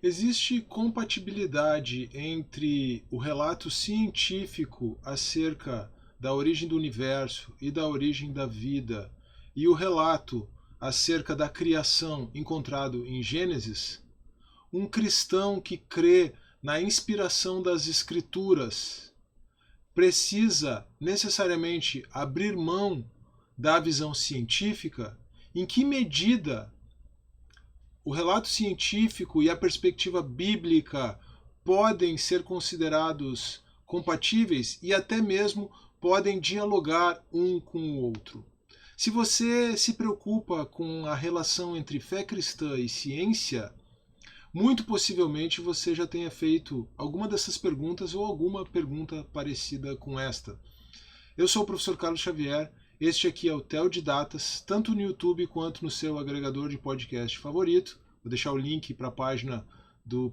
Existe compatibilidade entre o relato científico acerca da origem do universo e da origem da vida e o relato acerca da criação encontrado em Gênesis? Um cristão que crê na inspiração das Escrituras precisa necessariamente abrir mão da visão científica? Em que medida o relato científico e a perspectiva bíblica podem ser considerados compatíveis e até mesmo podem dialogar um com o outro? Se você se preocupa com a relação entre fé cristã e ciência, muito possivelmente você já tenha feito alguma dessas perguntas ou alguma pergunta parecida com esta. Eu sou o professor Carlos Xavier, este aqui é o Theo de Datas, tanto no YouTube quanto no seu agregador de podcast favorito. Vou deixar o link para a página do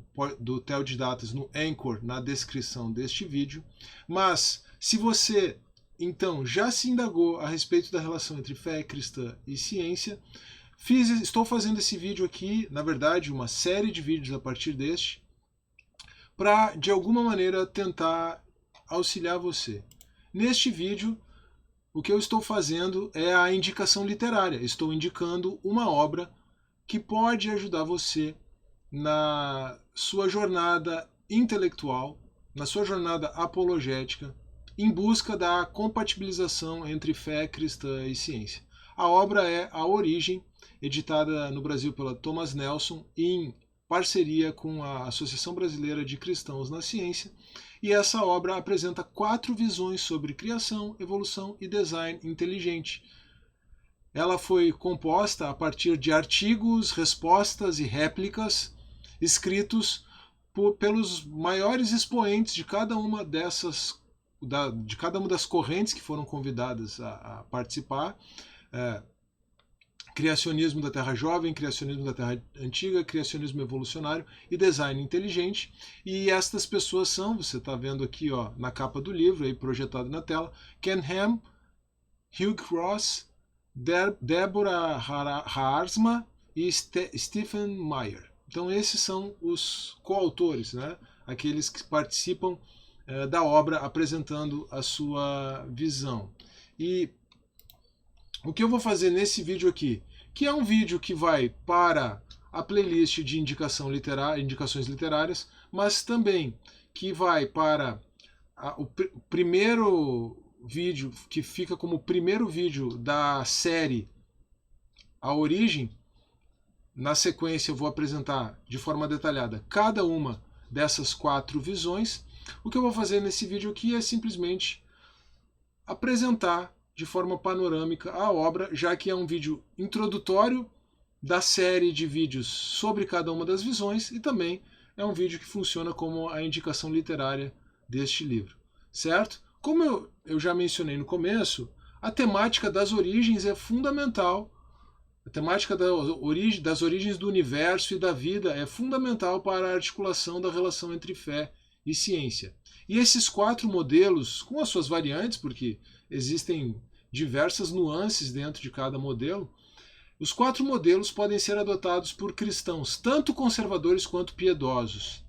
Theo de Datas no Anchor na descrição deste vídeo. Mas, se você então já se indagou a respeito da relação entre fé cristã e ciência, estou fazendo esse vídeo aqui, na verdade, uma série de vídeos a partir deste, para, de alguma maneira, tentar auxiliar você. Neste vídeo, o que eu estou fazendo é a indicação literária. Estou indicando uma obra que pode ajudar você na sua jornada intelectual, na sua jornada apologética, em busca da compatibilização entre fé cristã e ciência. A obra é A Origem, editada no Brasil pela Thomas Nelson, em parceria com a Associação Brasileira de Cristãos na Ciência, e essa obra apresenta 4 visões sobre criação, evolução e design inteligente. Ela foi composta a partir de artigos, respostas e réplicas escritos pelos maiores expoentes de cada uma das correntes que foram convidadas a participar. Criacionismo da Terra Jovem, Criacionismo da Terra Antiga, Criacionismo Evolucionário e Design Inteligente. E estas pessoas são, você está vendo aqui na capa do livro, aí projetado na tela, Ken Ham, Hugh Ross, Deborah Haarsma e Stephen Meyer. Então esses são os coautores, né? Aqueles que participam da obra apresentando a sua visão. E o que eu vou fazer nesse vídeo aqui, que é um vídeo que vai para a playlist de indicações literárias, mas também que vai para o primeiro vídeo, que fica como o primeiro vídeo da série A Origem. Na sequência eu vou apresentar de forma detalhada cada uma dessas 4 visões. O que eu vou fazer nesse vídeo aqui é simplesmente apresentar de forma panorâmica a obra, já que é um vídeo introdutório da série de vídeos sobre cada uma das visões e também é um vídeo que funciona como a indicação literária deste livro, certo? Como eu já mencionei no começo, a temática das origens é fundamental. A temática das origens do universo e da vida é fundamental para a articulação da relação entre fé e ciência. E esses 4 modelos, com as suas variantes, porque existem diversas nuances dentro de cada modelo, os 4 modelos podem ser adotados por cristãos, tanto conservadores quanto piedosos.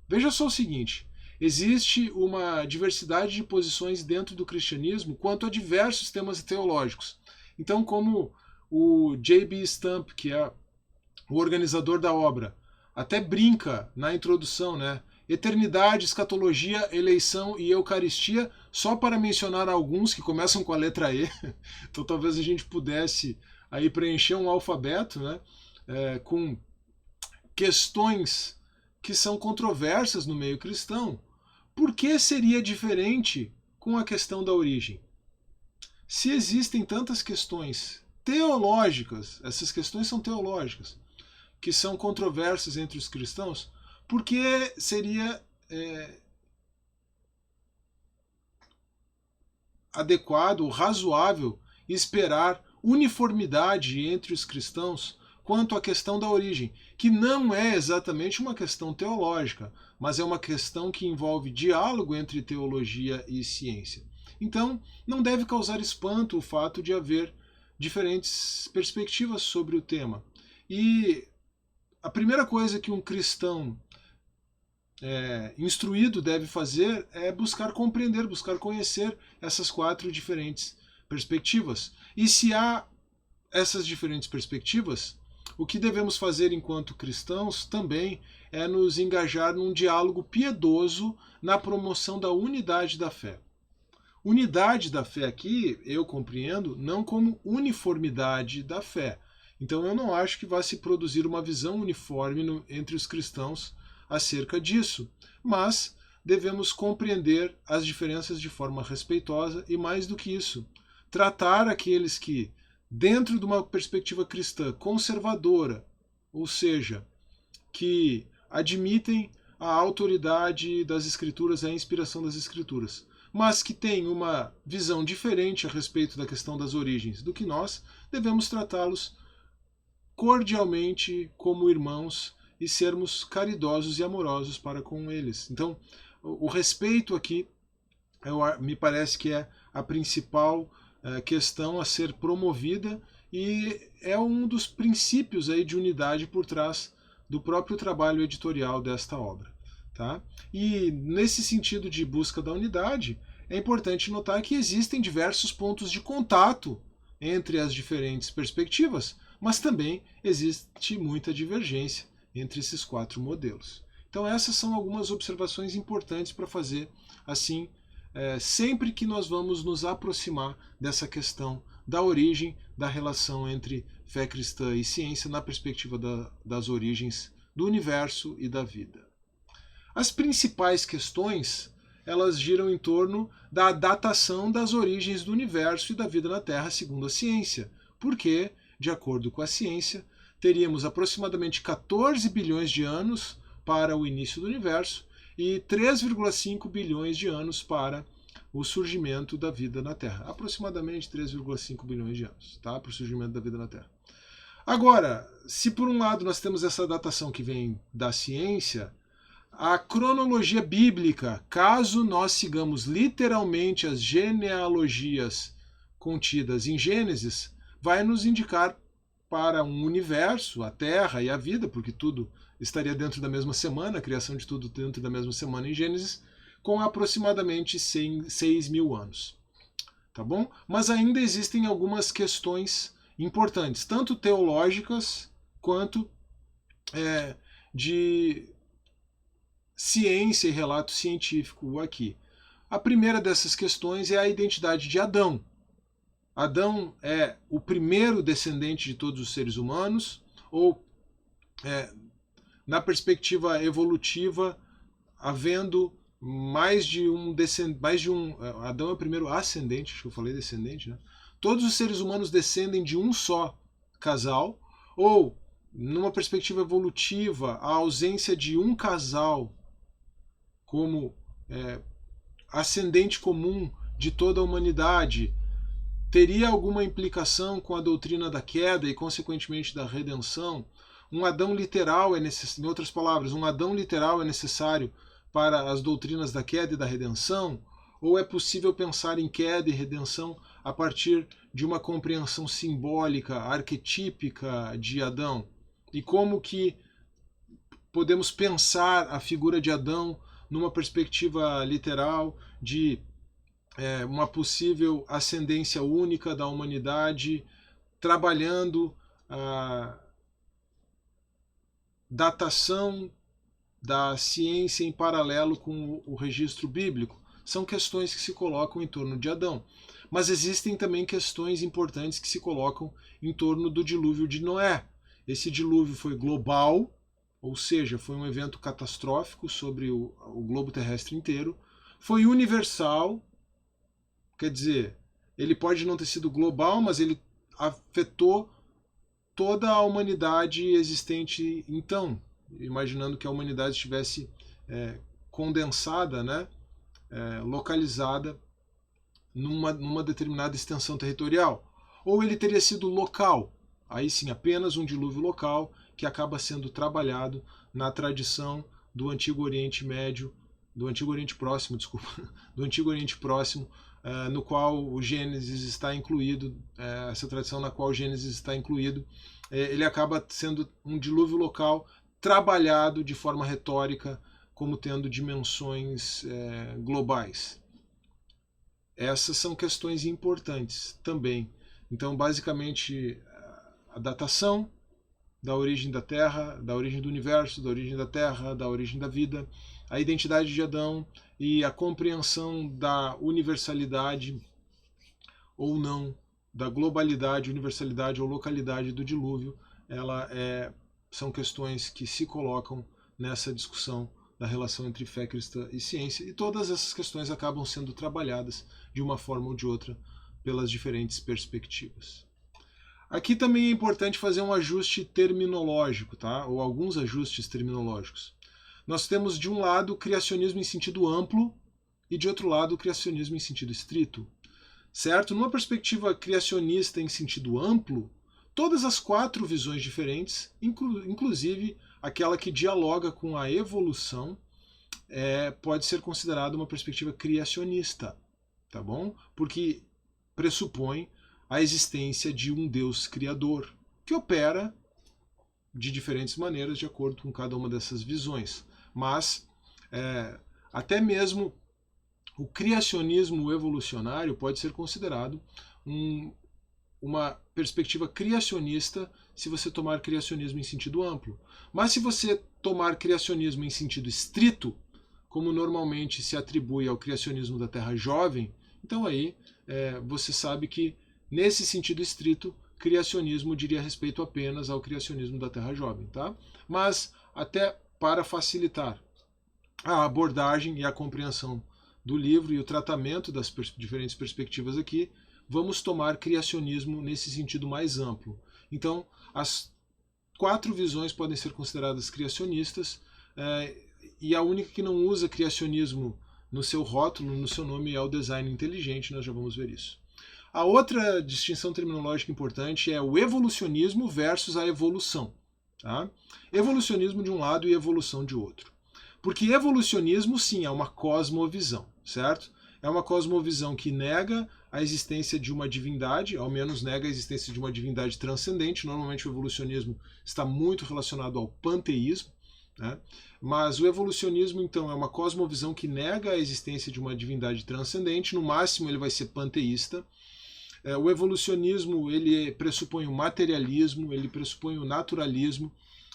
Veja só o seguinte, existe uma diversidade de posições dentro do cristianismo quanto a diversos temas teológicos. Então, como o J.B. Stump, que é o organizador da obra, até brinca na introdução, né? Eternidade, escatologia, eleição e eucaristia, só para mencionar alguns que começam com a letra E. Então talvez a gente pudesse aí preencher um alfabeto, né? Com questões que são controversas no meio cristão. Por que seria diferente com a questão da origem? Se existem tantas questões teológicas, essas questões são teológicas, que são controversas entre os cristãos, por que seria adequado, razoável, esperar uniformidade entre os cristãos quanto à questão da origem, que não é exatamente uma questão teológica, mas é uma questão que envolve diálogo entre teologia e ciência. Então, não deve causar espanto o fato de haver diferentes perspectivas sobre o tema. E a primeira coisa que um cristão instruído deve fazer é buscar compreender, buscar conhecer essas 4 diferentes perspectivas. E se há essas diferentes perspectivas, o que devemos fazer enquanto cristãos também é nos engajar num diálogo piedoso na promoção da unidade da fé. Unidade da fé aqui, eu compreendo, não como uniformidade da fé. Então eu não acho que vai se produzir uma visão uniforme entre os cristãos acerca disso, mas devemos compreender as diferenças de forma respeitosa e, mais do que isso, tratar aqueles que, dentro de uma perspectiva cristã conservadora, ou seja, que admitem a autoridade das Escrituras, a inspiração das Escrituras, mas que têm uma visão diferente a respeito da questão das origens do que nós, devemos tratá-los cordialmente como irmãos e sermos caridosos e amorosos para com eles. Então, o respeito aqui me parece que é a principal questão a ser promovida e é um dos princípios aí de unidade por trás do próprio trabalho editorial desta obra. Tá? E nesse sentido de busca da unidade, é importante notar que existem diversos pontos de contato entre as diferentes perspectivas, mas também existe muita divergência entre esses 4 modelos. Então essas são algumas observações importantes para fazer assim sempre que nós vamos nos aproximar dessa questão da origem, da relação entre fé cristã e ciência na perspectiva das origens do universo e da vida. As principais questões, elas giram em torno da datação das origens do universo e da vida na Terra segundo a ciência, porque, de acordo com a ciência, teríamos aproximadamente 14 bilhões de anos para o início do universo e 3,5 bilhões de anos para o surgimento da vida na Terra. Aproximadamente 3,5 bilhões de anos, tá? Para o surgimento da vida na Terra. Agora, se por um lado nós temos essa datação que vem da ciência, a cronologia bíblica, caso nós sigamos literalmente as genealogias contidas em Gênesis, vai nos indicar para um universo, a Terra e a vida, porque tudo estaria dentro da mesma semana, a criação de tudo dentro da mesma semana em Gênesis, com aproximadamente 6 mil anos. Tá bom? Mas ainda existem algumas questões importantes, tanto teológicas quanto de ciência e relato científico aqui. A primeira dessas questões é a identidade de Adão. Adão é o primeiro descendente de todos os seres humanos, ou na perspectiva evolutiva, havendo mais de um descendente, Adão é o primeiro ascendente, acho que eu falei descendente, né? Todos os seres humanos descendem de um só casal, ou numa perspectiva evolutiva, a ausência de um casal como ascendente comum de toda a humanidade teria alguma implicação com a doutrina da queda e, consequentemente, da redenção? Um Adão literal em outras palavras, um Adão literal é necessário para as doutrinas da queda e da redenção? Ou é possível pensar em queda e redenção a partir de uma compreensão simbólica, arquetípica de Adão? E como que podemos pensar a figura de Adão numa perspectiva literal de uma possível ascendência única da humanidade, trabalhando a datação da ciência em paralelo com o registro bíblico? São questões que se colocam em torno de Adão. Mas existem também questões importantes que se colocam em torno do dilúvio de Noé. Esse dilúvio foi global, ou seja, foi um evento catastrófico sobre o globo terrestre inteiro. Foi universal, quer dizer, ele pode não ter sido global, mas ele afetou toda a humanidade existente então, imaginando que a humanidade estivesse condensada, né, localizada numa determinada extensão territorial. Ou ele teria sido local, aí sim, apenas um dilúvio local que acaba sendo trabalhado na tradição do Antigo Oriente Médio, do Antigo Oriente Próximo, desculpa, do Antigo Oriente Próximo, no qual o Gênesis está incluído, essa tradição na qual o Gênesis está incluído, ele acaba sendo um dilúvio local trabalhado de forma retórica como tendo dimensões globais. Essas são questões importantes também. Então, basicamente, a datação da origem da Terra, da origem do universo, da origem da Terra, da origem da vida, a identidade de Adão e a compreensão da universalidade ou não, da globalidade, universalidade ou localidade do dilúvio, são questões que se colocam nessa discussão da relação entre fé cristã e ciência, e todas essas questões acabam sendo trabalhadas de uma forma ou de outra pelas diferentes perspectivas. Aqui também é importante fazer um ajuste terminológico, tá? Ou alguns ajustes terminológicos. Nós temos, de um lado, o criacionismo em sentido amplo e, de outro lado, o criacionismo em sentido estrito. Certo? Numa perspectiva criacionista em sentido amplo, todas as 4 visões diferentes, inclusive aquela que dialoga com a evolução, pode ser considerada uma perspectiva criacionista, tá bom? Porque pressupõe a existência de um Deus criador, que opera de diferentes maneiras de acordo com cada uma dessas visões. Mas até mesmo o criacionismo evolucionário pode ser considerado uma perspectiva criacionista se você tomar criacionismo em sentido amplo. Mas se você tomar criacionismo em sentido estrito, como normalmente se atribui ao criacionismo da Terra Jovem, então aí você sabe que, nesse sentido estrito, criacionismo diria respeito apenas ao criacionismo da Terra Jovem. Tá? Mas, até para facilitar a abordagem e a compreensão do livro e o tratamento das diferentes perspectivas aqui, vamos tomar criacionismo nesse sentido mais amplo. Então, as 4 visões podem ser consideradas criacionistas, e a única que não usa criacionismo no seu rótulo, no seu nome, é o design inteligente. Nós já vamos ver isso. A outra distinção terminológica importante é o evolucionismo versus a evolução. Tá? Evolucionismo de um lado e evolução de outro. Porque evolucionismo, sim, é uma cosmovisão, certo? É uma cosmovisão que nega a existência de uma divindade, ao menos nega a existência de uma divindade transcendente. Normalmente o evolucionismo está muito relacionado ao panteísmo, né? Mas o evolucionismo, então, é uma cosmovisão que nega a existência de uma divindade transcendente. No máximo ele vai ser panteísta. O evolucionismo, ele pressupõe o materialismo, ele pressupõe o naturalismo,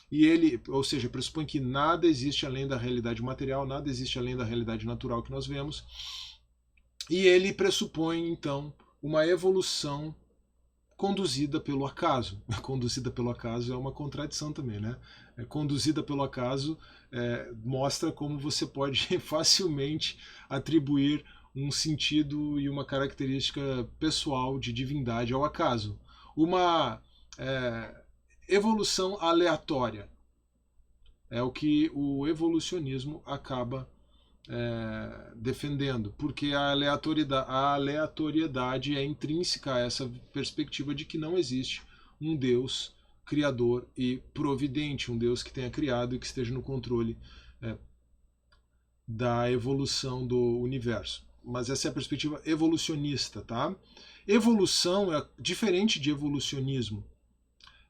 e ou seja, pressupõe que nada existe além da realidade material, nada existe além da realidade natural que nós vemos. E ele pressupõe, então, uma evolução conduzida pelo acaso. Conduzida pelo acaso é uma contradição também, né? Conduzida pelo acaso mostra como você pode facilmente atribuir um sentido e uma característica pessoal de divindade ao acaso. Uma evolução aleatória é o que o evolucionismo acaba defendendo, porque a aleatoriedade é intrínseca a essa perspectiva de que não existe um Deus criador e providente, um Deus que tenha criado e que esteja no controle da evolução do universo. Mas essa é a perspectiva evolucionista, tá? Evolução é diferente de evolucionismo.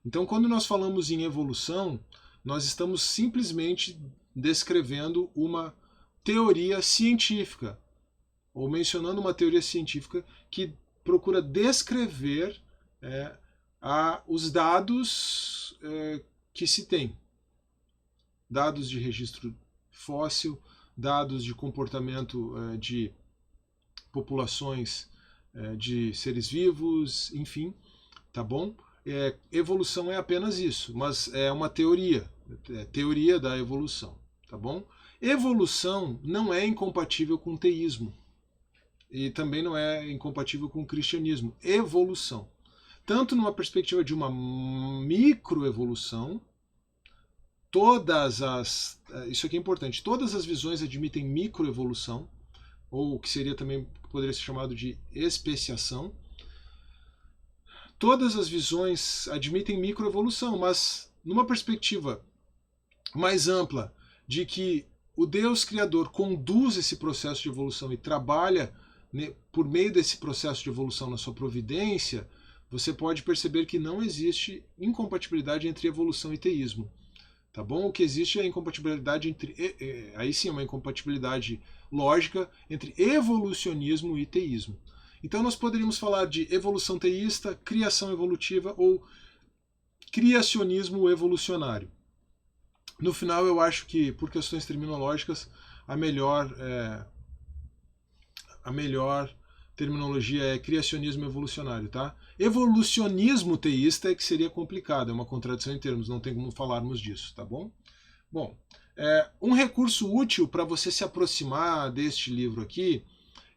Então, quando nós falamos em evolução, nós estamos simplesmente descrevendo uma teoria científica, ou mencionando uma teoria científica que procura descrever os dados que se tem. Dados de registro fóssil, dados de comportamento de populações de seres vivos, enfim, tá bom? Evolução é apenas isso, mas é uma teoria, teoria da evolução, tá bom? Evolução não é incompatível com teísmo e também não é incompatível com cristianismo. Evolução. Tanto numa perspectiva de uma microevolução, isso aqui é importante, todas as visões admitem microevolução, ou o que seria também, poderia ser chamado de especiação. Todas as visões admitem microevolução, mas numa perspectiva mais ampla de que o Deus Criador conduz esse processo de evolução e trabalha por meio desse processo de evolução na sua providência, você pode perceber que não existe incompatibilidade entre evolução e teísmo. Tá bom? O que existe é a incompatibilidade entre. Aí sim é uma incompatibilidade lógica entre evolucionismo e teísmo. Então nós poderíamos falar de evolução teísta, criação evolutiva ou criacionismo evolucionário. No final, eu acho que, por questões terminológicas, a melhor terminologia é criacionismo evolucionário, tá? Evolucionismo teísta é que seria complicado, é uma contradição em termos, não tem como falarmos disso, tá bom? Bom, um recurso útil para você se aproximar deste livro aqui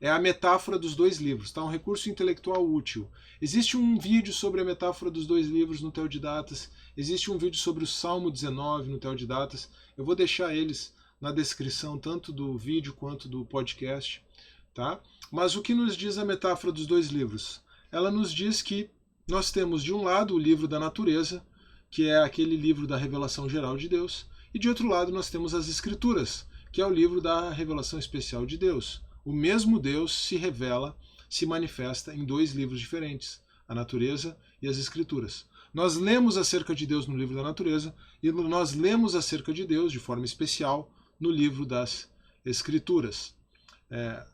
é a metáfora dos dois livros, tá? Um recurso intelectual útil. Existe um vídeo sobre a metáfora dos dois livros no Teodidatas, existe um vídeo sobre o Salmo 19 no Teodidatas, eu vou deixar eles na descrição, tanto do vídeo quanto do podcast, tá? Mas o que nos diz a metáfora dos dois livros? Ela nos diz que nós temos de um lado o livro da natureza, que é aquele livro da revelação geral de Deus, e de outro lado nós temos as Escrituras, que é o livro da revelação especial de Deus. O mesmo Deus se revela, se manifesta em dois livros diferentes, a natureza e as Escrituras. Nós lemos acerca de Deus no livro da natureza e nós lemos acerca de Deus, de forma especial, no livro das Escrituras.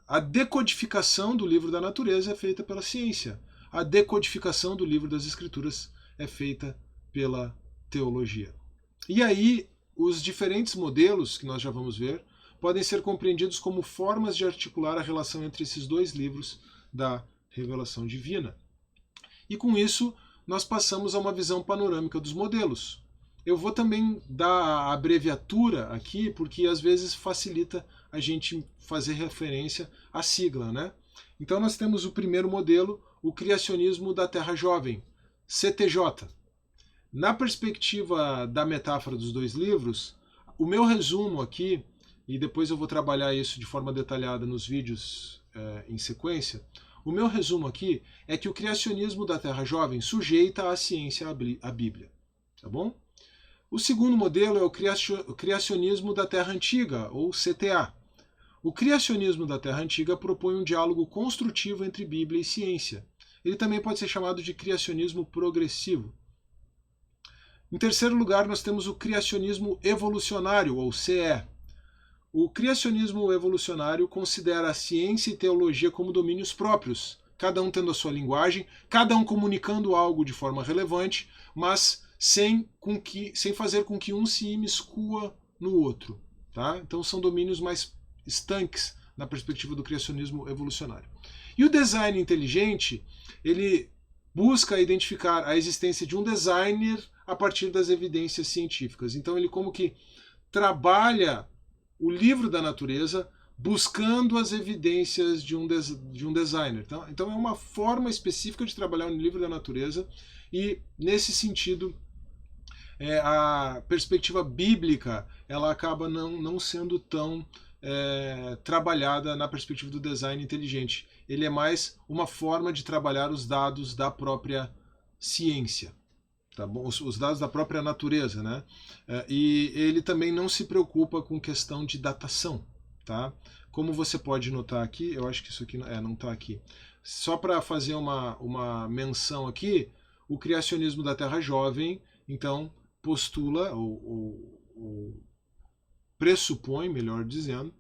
A decodificação do livro da natureza é feita pela ciência. A decodificação do livro das Escrituras é feita pela teologia. E aí, os diferentes modelos que nós já vamos ver podem ser compreendidos como formas de articular a relação entre esses dois livros da revelação divina. E com isso, nós passamos a uma visão panorâmica dos modelos. Eu vou também dar a abreviatura aqui, porque às vezes facilita a gente fazer referência à sigla, né? Então nós temos o primeiro modelo, o criacionismo da Terra Jovem, CTJ. Na perspectiva da metáfora dos dois livros, o meu resumo aqui, e depois eu vou trabalhar isso de forma detalhada nos vídeos em sequência, o meu resumo aqui é que o criacionismo da Terra Jovem sujeita a ciência à Bíblia. Tá bom? O segundo modelo é o criacionismo da Terra Antiga, ou CTA. O criacionismo da Terra Antiga propõe um diálogo construtivo entre Bíblia e ciência. Ele também pode ser chamado de criacionismo progressivo. Em terceiro lugar, nós temos o criacionismo evolucionário, ou CE. O criacionismo evolucionário considera a ciência e teologia como domínios próprios, cada um tendo a sua linguagem, cada um comunicando algo de forma relevante, mas sem fazer com que um se imiscua no outro. Tá? Então são domínios mais estanques na perspectiva do criacionismo evolucionário. E o design inteligente, ele busca identificar a existência de um designer a partir das evidências científicas. Então ele como que trabalha o livro da natureza buscando as evidências de um designer. Então é uma forma específica de trabalhar o livro da natureza e, nesse sentido, a perspectiva bíblica ela acaba não sendo tão trabalhada na perspectiva do design inteligente. Ele é mais uma forma de trabalhar os dados da própria ciência. Tá bom? Os dados da própria natureza, né? E ele também não se preocupa com questão de datação, tá? Como você pode notar aqui, eu acho que isso aqui não está aqui. Só para fazer uma menção aqui, o criacionismo da Terra Jovem, então, postula ou pressupõe, melhor dizendo,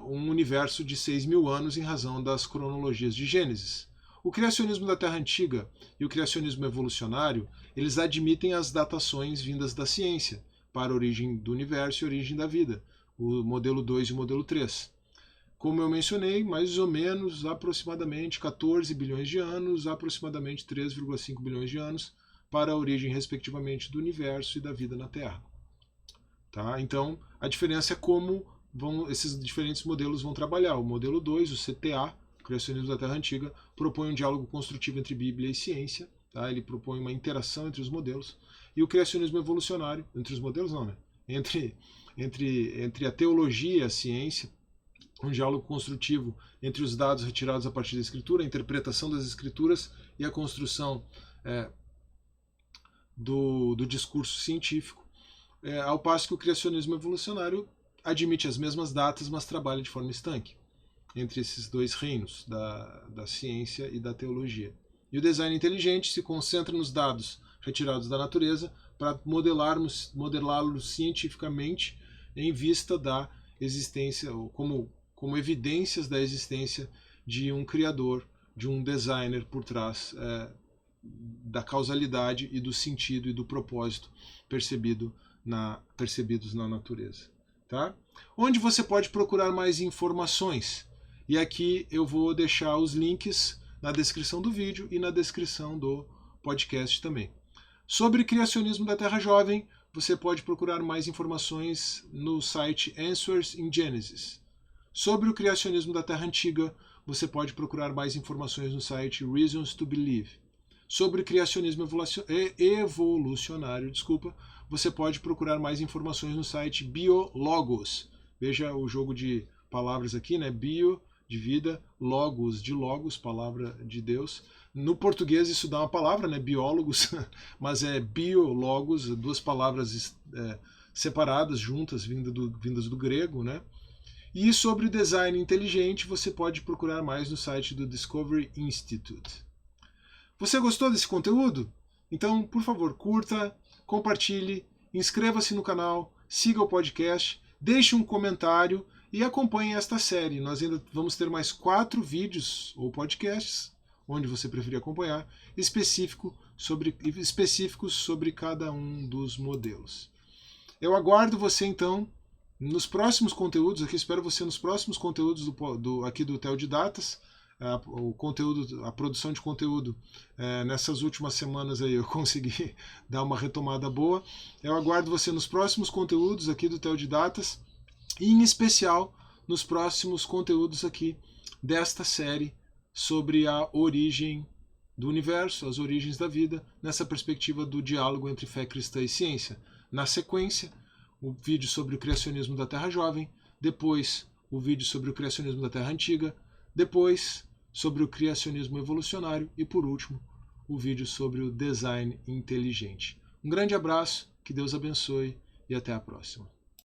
um universo de 6.000 anos em razão das cronologias de Gênesis. O criacionismo da Terra Antiga e o criacionismo evolucionário, eles admitem as datações vindas da ciência para a origem do universo e a origem da vida, o modelo 2 e o modelo 3. Como eu mencionei, mais ou menos, aproximadamente 14 bilhões de anos, aproximadamente 3,5 bilhões de anos, para a origem, respectivamente, do universo e da vida na Terra. Tá? Então, a diferença é como esses diferentes modelos vão trabalhar. O modelo 2, o CTA, o criacionismo da Terra Antiga, propõe um diálogo construtivo entre Bíblia e ciência. Tá? Ele propõe uma interação entre os modelos. E o criacionismo evolucionário, entre os modelos não, né? Entre a teologia e a ciência, um diálogo construtivo entre os dados retirados a partir da Escritura, a interpretação das Escrituras e a construção do discurso científico, ao passo que o criacionismo evolucionário admite as mesmas datas, mas trabalha de forma estanque. entre esses dois reinos, da ciência e da teologia. E o design inteligente se concentra nos dados retirados da natureza para modelá-los cientificamente em vista da existência, como evidências da existência de um criador, de um designer por trás da causalidade e do sentido e do propósito percebidos na natureza. Tá? Onde você pode procurar mais informações? E aqui eu vou deixar os links na descrição do vídeo e na descrição do podcast também. Sobre criacionismo da Terra Jovem, você pode procurar mais informações no site Answers in Genesis. Sobre o criacionismo da Terra Antiga, você pode procurar mais informações no site Reasons to Believe. Sobre o criacionismo evolucionário, você pode procurar mais informações no site Biologos. Veja o jogo de palavras aqui, né? Bio, de vida, logos, de logos, palavra de Deus. No português isso dá uma palavra, né? Biólogos, mas é biologos, duas palavras separadas, juntas, vindas do grego, né? E sobre design inteligente, você pode procurar mais no site do Discovery Institute. Você gostou desse conteúdo? Então, por favor, curta, compartilhe, inscreva-se no canal, siga o podcast, deixe um comentário e acompanhe esta série. Nós ainda vamos ter mais 4 vídeos ou podcasts, onde você preferir acompanhar, específicos sobre cada um dos modelos. Eu aguardo você, então, nos próximos conteúdos, aqui espero você nos próximos conteúdos aqui do Teodidatas. A produção de conteúdo nessas últimas semanas aí eu consegui dar uma retomada boa. Eu aguardo você nos próximos conteúdos aqui do Teodidatas e em especial nos próximos conteúdos aqui desta série sobre a origem do universo, as origens da vida, nessa perspectiva do diálogo entre fé cristã e ciência. Na sequência, o vídeo sobre o criacionismo da Terra Jovem, depois o vídeo sobre o criacionismo da Terra Antiga, depois sobre o criacionismo evolucionário e, por último, o vídeo sobre o design inteligente. Um grande abraço, que Deus abençoe e até a próxima.